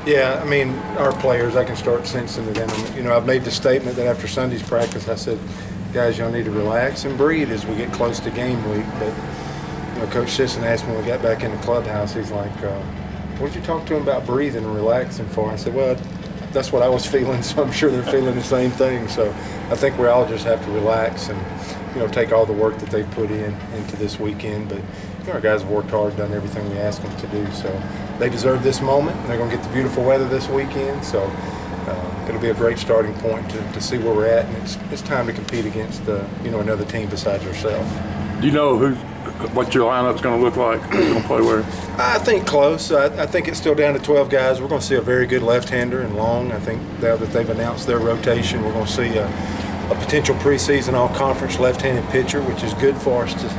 Yeah, I mean, our players, I can start sensing it in them. You know, I've made the statement that after Sunday's practice, I said, guys, y'all need to relax and breathe as we get close to game week. But, you know, Coach Sisson asked me when we got back in the clubhouse, he's like, what did you talk to him about breathing and relaxing for? I said, well, that's what I was feeling, so I'm sure they're feeling the same thing. So I think we all just have to relax and, you know, take all the work that they've put into this weekend. But, you know, our guys have worked hard, done everything we asked them to do. So they deserve this moment. They're going to get the beautiful weather this weekend. So it'll be a great starting point to see where we're at. And it's time to compete against, another team besides ourselves. Do you know what your lineup's going to look like? Who's going to play where? I think close. I think it's still down to 12 guys. We're going to see a very good left-hander in Long. I think now that they've announced their rotation, we're going to see a potential preseason all-conference left-handed pitcher, which is good for us to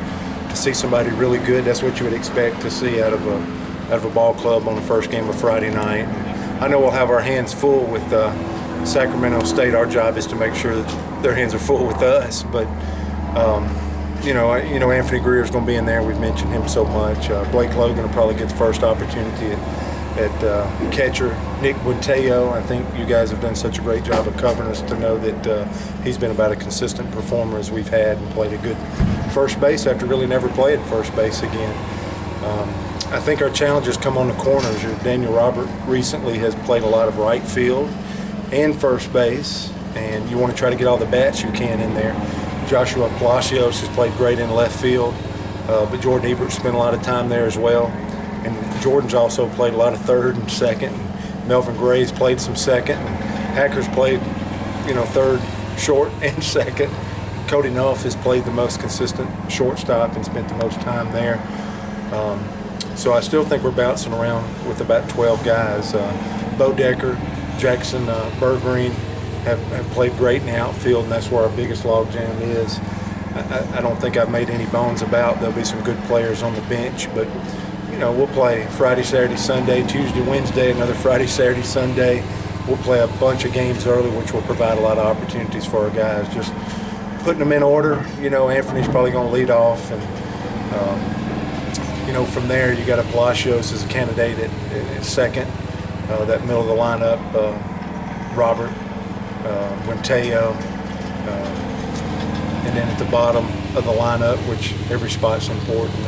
see somebody really good. That's what you would expect to see out of a ball club on the first game of Friday night. I know we'll have our hands full with Sacramento State. Our job is to make sure that their hands are full with us. But Anthony Greer's going to be in there. We've mentioned him so much. Blake Logan will probably get the first opportunity at catcher. Nick Bunteo, I think you guys have done such a great job of covering us to know that he's been about a consistent performer as we've had and played a good first base after really never played first base again. I think our challenges come on the corners. Daniel Robert recently has played a lot of right field and first base, and you want to try to get all the bats you can in there. Joshua Palacios has played great in left field, but Jordan Ebert spent a lot of time there as well. And Jordan's also played a lot of third and second. And Melvin Gray's played some second. And Hacker's played, third, short, and second. Cody Nuff has played the most consistent shortstop and spent the most time there. So I still think we're bouncing around with about 12 guys. Bo Decker, Jackson Bergreen have played great in the outfield, and that's where our biggest logjam is. I don't think I've made any bones about there'll be some good players on the bench, but we'll play Friday, Saturday, Sunday, Tuesday, Wednesday, another Friday, Saturday, Sunday. We'll play a bunch of games early, which will provide a lot of opportunities for our guys. Just putting them in order. Anthony's probably going to lead off, and from there you got a Palacios as a candidate at second. That middle of the lineup, Robert, Bunteo, and then at the bottom of the lineup, which every spot's important.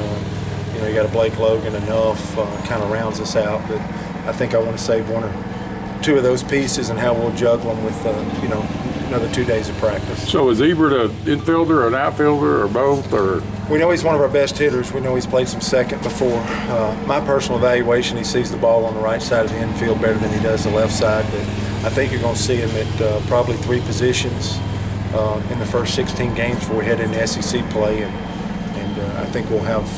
You got a Blake Logan, enough kind of rounds us out, but I think I want to save one or two of those pieces and how we'll juggle them with another 2 days of practice. So is Ebert an infielder, an outfielder, or both? Or we know he's one of our best hitters. We know he's played some second before. My personal evaluation, he sees the ball on the right side of the infield better than he does the left side, but I think you're going to see him at probably three positions in the first 16 games before we head into SEC play, and I think we'll have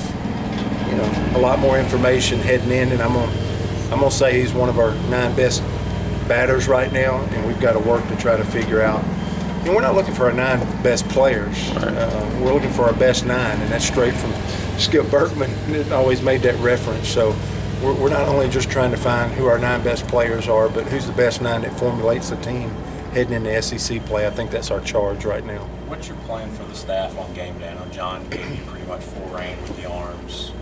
a lot more information heading in, and I'm gonna say he's one of our 9 best batters right now, and we've got to work to try to figure out. We're not looking for our 9 best players. We're looking for our best 9, and that's straight from Skip Berkman. It always made that reference. So we're not only just trying to find who our 9 best players are, but who's the best 9 that formulates the team heading into SEC play. I think that's our charge right now. What's your plan for the staff on game day? I know John gave you pretty much full reign with the arms,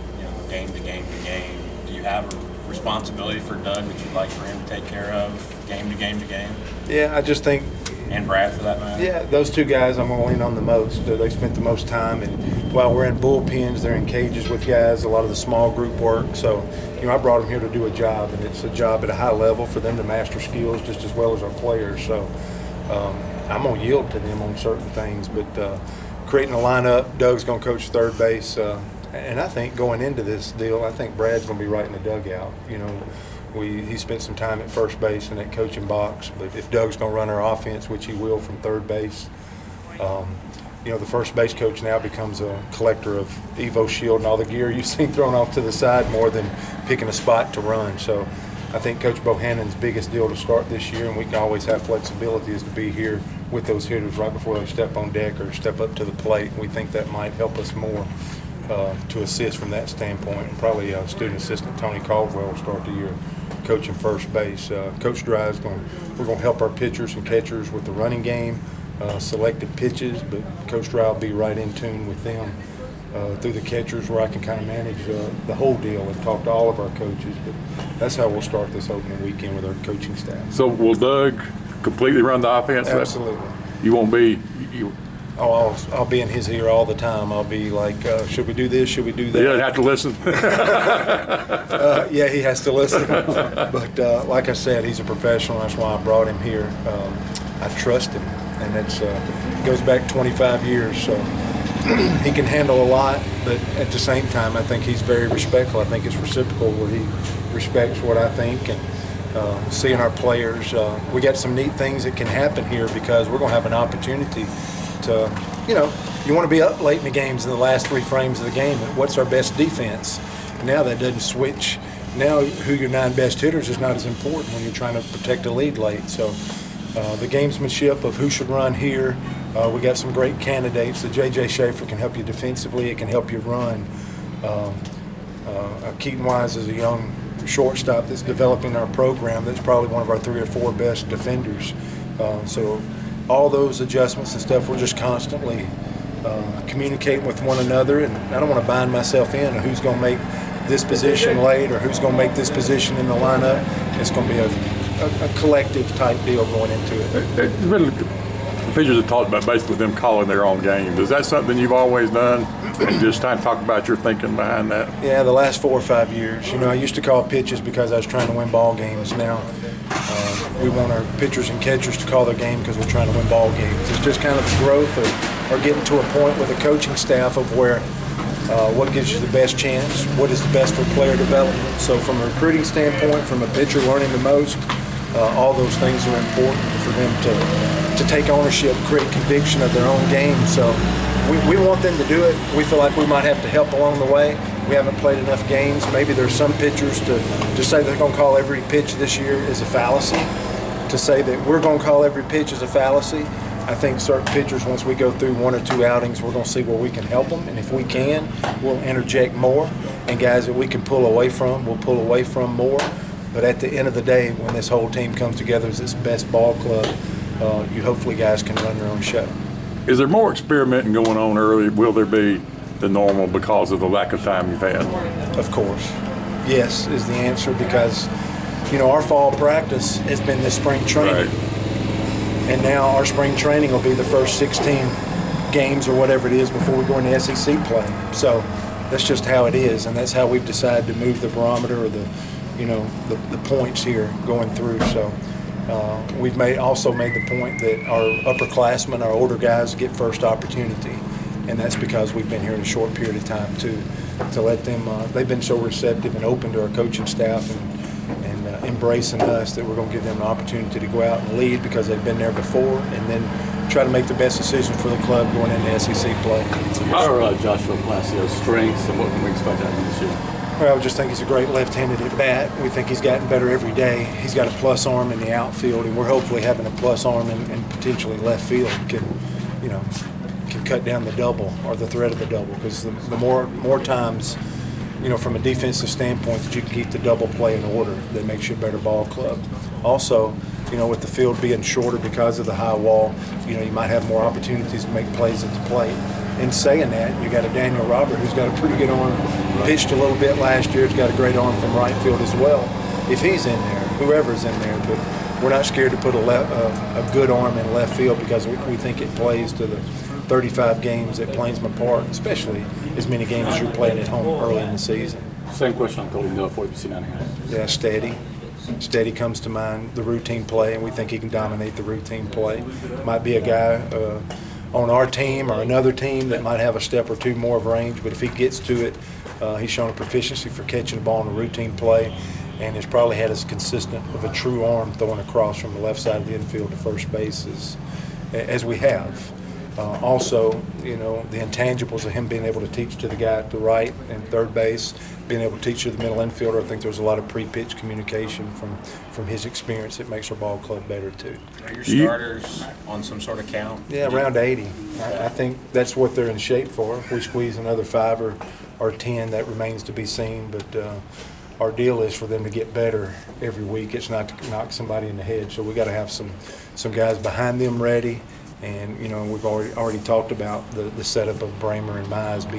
game to game to game. Do you have a responsibility for Doug that you'd like for him to take care of game to game to game? Yeah, I just think. And Brad, for that matter? Yeah, those 2 guys I'm going to lean on the most. They spent the most time, and while we're in bullpens, they're in cages with guys, a lot of the small group work. So, I brought them here to do a job, and it's a job at a high level for them to master skills just as well as our players. So I'm going to yield to them on certain things, but creating a lineup, Doug's going to coach third base. And I think going into this deal, I think Brad's going to be right in the dugout. He spent some time at first base in that coaching box, but if Doug's going to run our offense, which he will from third base, the first base coach now becomes a collector of Evo Shield and all the gear you've seen thrown off to the side more than picking a spot to run. So I think Coach Bohannon's biggest deal to start this year, and we can always have flexibility, is to be here with those hitters right before they step on deck or step up to the plate. We think that might help us more to assist from that standpoint. And probably student assistant Tony Caldwell will start the year coaching first base. Coach Dry's we're going to help our pitchers and catchers with the running game, selected pitches, but Coach Dry will be right in tune with them through the catchers where I can kind of manage the whole deal and talk to all of our coaches. But that's how we'll start this opening weekend with our coaching staff. So will Doug completely run the offense? Absolutely. You won't be Oh, I'll be in his ear all the time. I'll be like, should we do this? Should we do that? You don't have to listen. Yeah, he has to listen. But like I said, he's a professional. That's why I brought him here. I trust him, and it goes back 25 years. So he can handle a lot, but at the same time, I think he's very respectful. I think it's reciprocal where he respects what I think. And seeing our players, we got some neat things that can happen here because we're going to have an opportunity to, you want to be up late in the games in the last 3 frames of the game. And what's our best defense? Now that doesn't switch. Now who your 9 best hitters is not as important when you're trying to protect a lead late. So the gamesmanship of who should run here, we got some great candidates. The J.J. Schaefer can help you defensively. It can help you run. Keaton Wise is a young shortstop that's developing our program. That's probably one of our 3 or 4 best defenders. So all those adjustments and stuff, we're just constantly communicating with one another, and I don't want to bind myself in who's going to make this position late or who's going to make this position in the lineup. It's going to be a collective type deal going into it. The pitchers have talked about basically them calling their own games. Is that something you've always done? And just trying to talk about your thinking behind that? Yeah, the last 4 or 5 years. I used to call pitches because I was trying to win ball games. Now we want our pitchers and catchers to call their game because we're trying to win ball games. It's just kind of the growth or getting to a point with a coaching staff of where what gives you the best chance, what is the best for player development. So from a recruiting standpoint, from a pitcher learning the most, all those things are important for them to take ownership, create conviction of their own game. So we want them to do it. We feel like we might have to help along the way. We haven't played enough games. Maybe there's some pitchers to say they're going to call every pitch this year is a fallacy. To say that we're going to call every pitch is a fallacy. I think certain pitchers, once we go through 1 or 2 outings, we're going to see where we can help them. And if we can, we'll interject more. And guys that we can pull away from, we'll pull away from more. But at the end of the day, when this whole team comes together as this best ball club, you hopefully guys can run their own show. Is there more experimenting going on early? Will there be the normal because of the lack of time you've had? Of course. Yes is the answer because, our fall practice has been this spring training. Right. And now our spring training will be the first 16 games or whatever it is before we go into SEC play. So that's just how it is, and that's how we've decided to move the barometer or the points here going through. So we've also made the point that our upperclassmen, our older guys, get first opportunity, and that's because we've been here in a short period of time too, to let them. They've been so receptive and open to our coaching staff and embracing us that we're going to give them an opportunity to go out and lead because they've been there before, and then try to make the best decision for the club going into SEC play. What are Joshua Palacio's strengths, and what can we expect out of him this year? Well, I just think he's a great left-handed at bat. We think he's gotten better every day. He's got a plus arm in the outfield, and we're hopefully having a plus arm in potentially left field can cut down the double or the threat of the double, because the more times, from a defensive standpoint that you can keep the double play in order, that makes you a better ball club. Also, with the field being shorter because of the high wall, you might have more opportunities to make plays at the plate. In saying that, you got a Daniel Robert who's got a pretty good arm, pitched a little bit last year. He's got a great arm from right field as well. If he's in there, whoever's in there, but we're not scared to put a good arm in left field because we think it plays to the 35 games at Plainsman Park, especially as many games as you're playing at home early in the season. Same question on Cody Miller, 40% out of here. Yeah, steady. Steady comes to mind, the routine play, and we think he can dominate the routine play. Might be a guy on our team or another team that might have a step or 2 more of range, but if he gets to it, he's shown a proficiency for catching the ball in a routine play, and has probably had as consistent of a true arm throwing across from the left side of the infield to first base as we have. Also, the intangibles of him being able to teach to the guy at the right and third base, being able to teach to the middle infielder. I think there's a lot of pre-pitch communication from his experience that makes our ball club better too. Are your starters on some sort of count? Yeah, around 80. I think that's what they're in shape for. If we squeeze another 5 or 10, that remains to be seen. But our deal is for them to get better every week. It's not to knock somebody in the head. So we got to have some guys behind them ready. And we've already talked about the setup of Bramer and Mize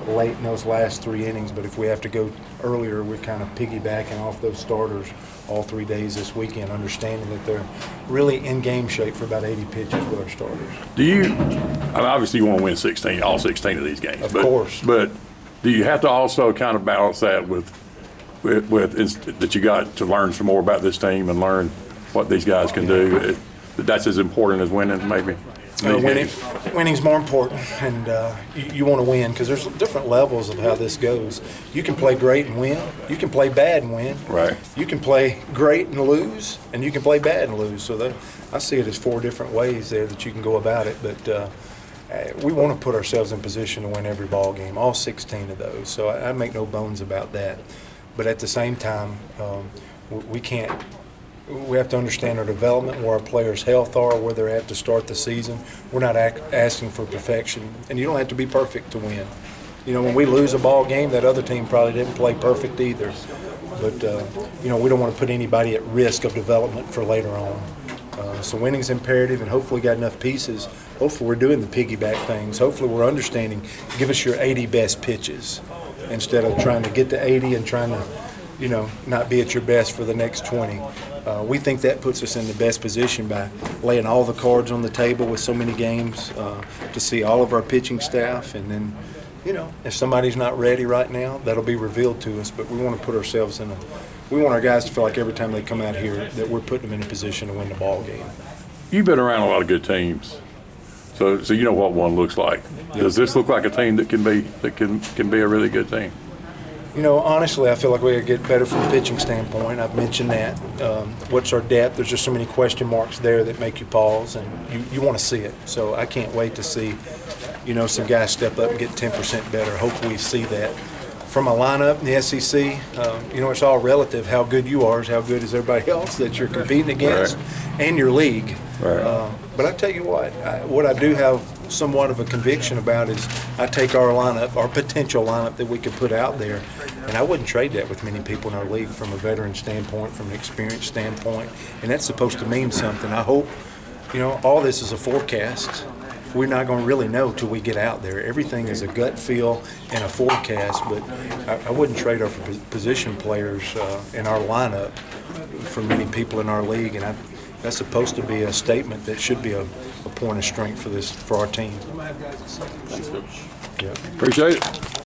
late in those last 3 innings, but if we have to go earlier, we're kind of piggybacking off those starters all 3 days this weekend, understanding that they're really in game shape for about 80 pitches with our starters. Do you? I mean, obviously, you want to win 16, all 16 of these games. Of course. But do you have to also kind of balance that with that you got to learn some more about this team and learn what these guys can do? That's as important as winning, maybe. Winning's more important, and you want to win because there's different levels of how this goes. You can play great and win. You can play bad and win. Right. You can play great and lose, and you can play bad and lose. So I see it as 4 different ways there that you can go about it. But we want to put ourselves in position to win every ball game, all 16 of those. So I make no bones about that. But at the same time, we can't. We have to understand our development, where our players' health are, where they're at to start the season. We're not asking for perfection, and you don't have to be perfect to win. You know, when we lose a ball game, that other team probably didn't play perfect either. But, you know, we don't want to put anybody at risk of development for later on. So winning's imperative, and hopefully we got enough pieces. Hopefully we're doing the piggyback things. Hopefully we're understanding, give us your 80 best pitches instead of trying to get to 80 and trying to, you know, not be at your best for the next 20. We think that puts us in the best position by laying all the cards on the table with so many games to see all of our pitching staff. And then, you know, if somebody's not ready right now, that'll be revealed to us. But we want to put ourselves in we want our guys to feel like every time they come out here that we're putting them in a position to win the ball game. You've been around a lot of good teams, so you know what one looks like. Does this look like a team that can be a really good team? You know, honestly, I feel like we got to get better from a pitching standpoint. I've mentioned that. What's our depth? There's just so many question marks there that make you pause, and you want to see it. So I can't wait to see, you know, some guys step up and get 10% better. Hopefully we see that. From a lineup in the SEC, you know, it's all relative. How good you are is how good is everybody else that you're competing against, and your league. Right. But I tell you what I do have somewhat of a conviction about is I take our lineup, our potential lineup that we could put out there, and I wouldn't trade that with many people in our league from a veteran standpoint, from an experience standpoint, and that's supposed to mean something. I hope, you know, all this is a forecast. We're not going to really know till we get out there. Everything is a gut feel and a forecast, but I wouldn't trade our position players in our lineup for many people in our league, and that's supposed to be a statement that should be a point of strength for our team. Appreciate it.